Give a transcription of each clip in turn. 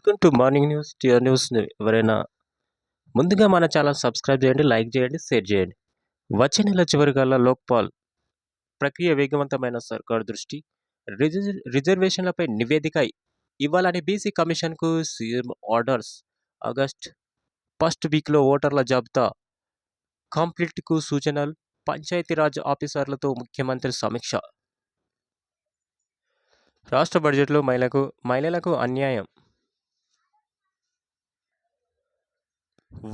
Welcome to morning news TR news. ఎవరైనా ముందుగా మన ఛానల్ సబ్స్క్రైబ్ చేయండి, లైక్ చేయండి, షేర్ చేయండి. వచ్చే నెల చివరికల్లా లోక్పాల్ ప్రక్రియ వేగవంతమైన సర్కార్ దృష్టి రిజర్వేషన్లపై నివేదిక ఇవ్వాలని బీసీ కమిషన్కు సీఎం ఆర్డర్స్. ఆగస్ట్ ఫస్ట్ వీక్లో ఓటర్ల జాబితా కంప్లీట్కు సూచనలు. పంచాయతీరాజ్ ఆఫీసర్లతో ముఖ్యమంత్రి సమీక్ష. రాష్ట్ర బడ్జెట్లో మహిళలకు అన్యాయం.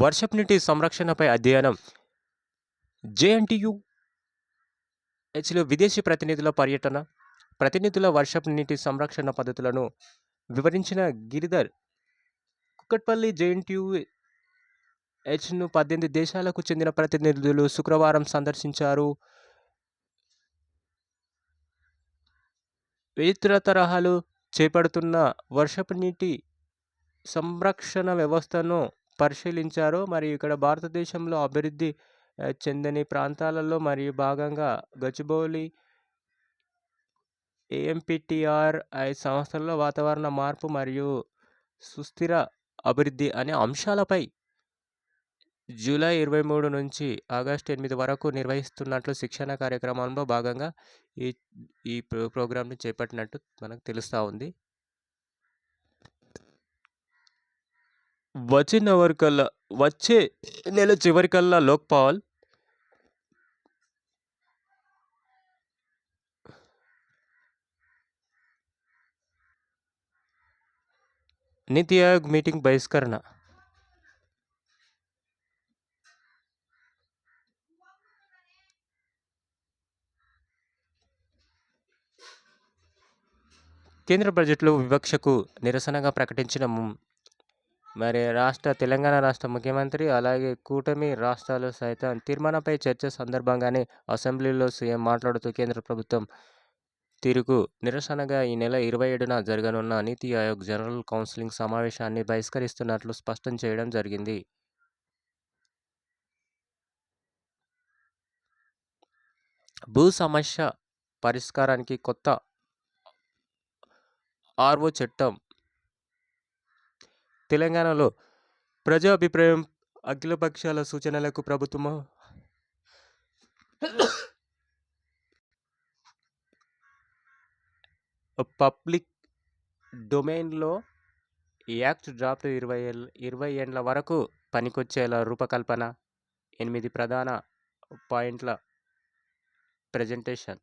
వర్షపు నీటి సంరక్షణపై అధ్యయనం. జేఎన్టీయూహెచ్లో విదేశీ ప్రతినిధుల పర్యటన. ప్రతినిధుల వర్షపు నీటి సంరక్షణ పద్ధతులను వివరించిన గిరిధర్. కుక్కట్పల్లి జేఎన్టీయూహెచ్ను 18 దేశాలకు చెందిన ప్రతినిధులు శుక్రవారం సందర్శించారు. విచిత్ర తరహాలు చేపడుతున్న వర్షపు నీటి సంరక్షణ వ్యవస్థను పరిశీలించారు. మరియు ఇక్కడ భారతదేశంలో అభివృద్ధి చెందని ప్రాంతాలలో మరియు భాగంగా గచ్చిబౌలి ఏఎంపీటీఆర్ఐ సంస్థల్లో వాతావరణ మార్పు మరియు సుస్థిర అభివృద్ధి అనే అంశాలపై జూలై 23 నుంచి ఆగస్టు 8 వరకు నిర్వహిస్తున్నట్లు శిక్షణ కార్యక్రమంలో భాగంగా ఈ ప్రోగ్రాంని చేపట్టినట్టు మనకు తెలుస్తూ ఉంది. వచ్చే నెల చివరికల్లా లోక్పాల్ నీతి ఆయోగ్ మీటింగ్ బహిష్కరణ. కేంద్ర బడ్జెట్లో వివక్షకు నిరసనగా ప్రకటించిన తెలంగాణ రాష్ట్ర ముఖ్యమంత్రి అలాగే కూటమి రాష్ట్రాలు సైతం తీర్మానంపై చర్చ సందర్భంగానే అసెంబ్లీలో సీఎం మాట్లాడుతూ కేంద్ర ప్రభుత్వం తీరుకు నిరసనగా ఈ నెల 27న జరగనున్న నీతి ఆయోగ్ జనరల్ కౌన్సిలింగ్ సమావేశాన్ని బహిష్కరిస్తున్నట్లు స్పష్టం చేయడం జరిగింది. భూ సమస్య పరిష్కారానికి కొత్త ఆర్ఓ చట్టం. తెలంగాణలో ప్రజాభిప్రాయం అఖిలపక్షాల సూచనలకు ప్రభుత్వం పబ్లిక్ డొమైన్లో యాక్ట్ డ్రాఫ్ట్ 20 ఏండ్ల వరకు పనికొచ్చేలా రూపకల్పన. 8 ప్రధాన పాయింట్ల ప్రెజెంటేషన్.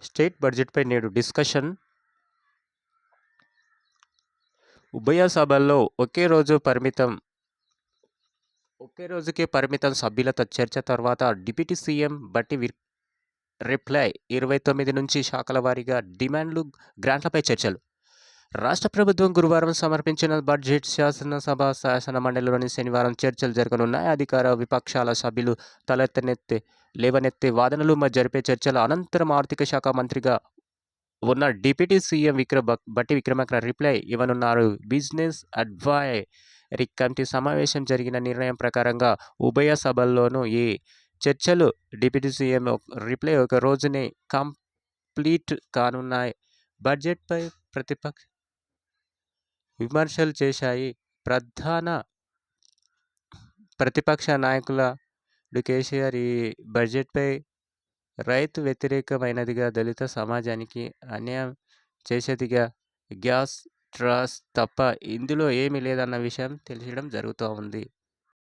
స్టేట్ బడ్జెట్పై నేడు డిస్కషన్. ఉభయ సభల్లో ఒకే రోజుకే పరిమితం సభ్యులతో చర్చ తర్వాత డిప్యూటీ సీఎం బట్టి రిప్లై. 29 నుంచి శాఖల వారీగా డిమాండ్లు, గ్రాంట్లపై చర్చలు. రాష్ట్ర ప్రభుత్వం గురువారం సమర్పించిన బడ్జెట్ శాసన మండలిలోని శనివారం చర్చలు జరగనున్నాయి. అధికార విపక్షాల సభ్యులు లేవనెత్తే వాదనలు జరిపే చర్చల అనంతరం ఆర్థిక శాఖ మంత్రిగా ఉన్న deputy CM Bhatti Vikramarka reply ఇవ్వనున్నారు. బిజినెస్ అడ్వైజరీ కమిటీ సమావేశం జరిగిన నిర్ణయం ప్రకారంగా ఉభయ సభల్లోనూ ఈ చర్చలు డిప్యూటీ సీఎం రిప్లై ఒక రోజునే కంప్లీట్ కానున్నాయి. బడ్జెట్పై ప్రతిపక్ష విమర్శలు చేశాయి. ప్రధాన ప్రతిపక్ష నాయకులు కేసీఆర్ ఈ బడ్జెట్పై రైతు వ్యతిరేకమైనదిగా, దళిత సమాజానికి అన్యాయం చేసేదిగా, గ్యాస్ ట్రాస్ తప్ప ఇందులో ఏమీ లేదన్న విషయం తెలియడం జరుగుతూ ఉంది.